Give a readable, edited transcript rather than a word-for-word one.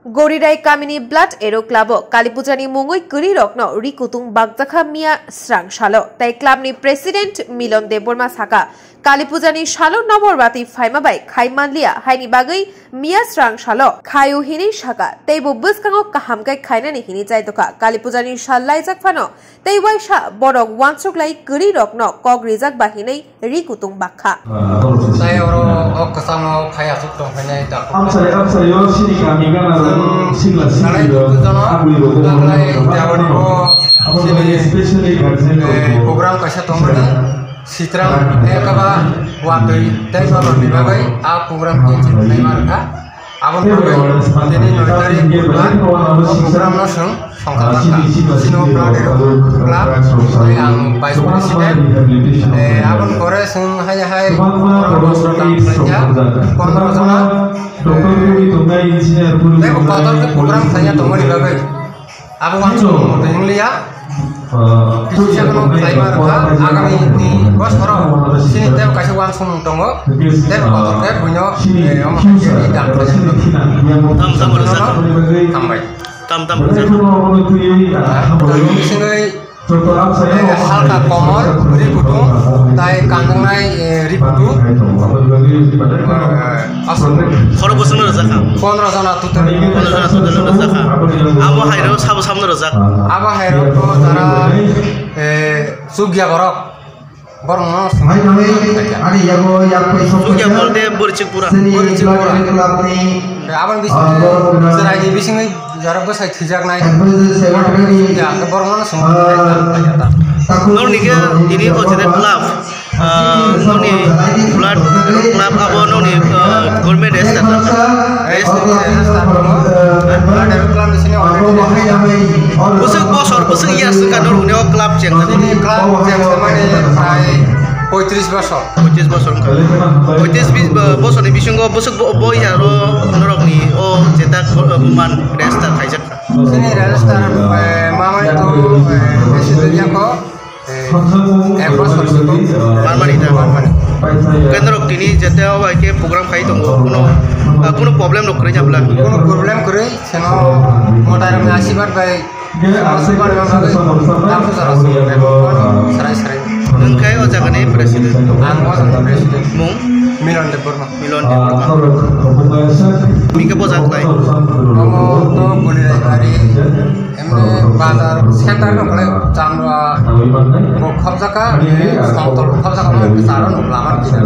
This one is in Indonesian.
Gorirai Kamini Blood Ero Club Kalipujani Mungoi Kuri Rokno Rikutung Bagjakha Mia Srang Shalo Tai Club ni President Milon Deborma Saka Kalipujani Shalo Noborbati Faimabai Khaimanlia Haini Bagai Mia Srang Shalo Khayu Hini Shaka Tai Buskango Kahamkai Khainani Hini Jaidoka Kalipujani Shalai Jakfano Tai Waisha Borok Wansuklai Kuri Rokno Kog Rizak Bahini Rikutung Bakha Saya oro kesano kaya sutong hanya dak. Saya sini kami kan ada singlah program kasih tomani sitrang kaba waktu dari bapak bibagai program ini mereka abang program ini dari program langsung sangkatan sino club yang vice president abang kores hanya program kerja kontrolnya program saya tomani bagai aku langsung dengan lihat kisah kalau saya marah agak ini bos orang sini dia kasih langsung tunggu dia kotor dia punya dan tam halka komor ributu tai kandang nai ributu Khoro bosono razaka 15 jana tutan razaka abo hairo sabo samno razak abo hairo to tara sugya gorok borno sugya bolte burchikpura abang bis serai di bisingai jarak besar tijak naik ya ke borno semua noni ke ini ojete club noni blood club abo noni government resta ada club di sini busuk iya suka nol udah club ceng ini club ceng sama ini saya 35 bosor 35 bosor ni bisungo busuk boy ya ro norok ni oh cetak buman resta kajak sini resta mama itu presidennya kok bosor itu Marmanita kendro kini jatah awal ke program kai tunggu kuno problem lo kerja belah kuno problem kere seno motor ngasih baik super memang sarai Nengkai o jagane presiden. Angkos presiden. Mung Milon Deborma. Mika bozak lai. Kamu to boleh dari emne bazar center no kale chamra ko khapjaka samtol khapjaka saron lamar kita.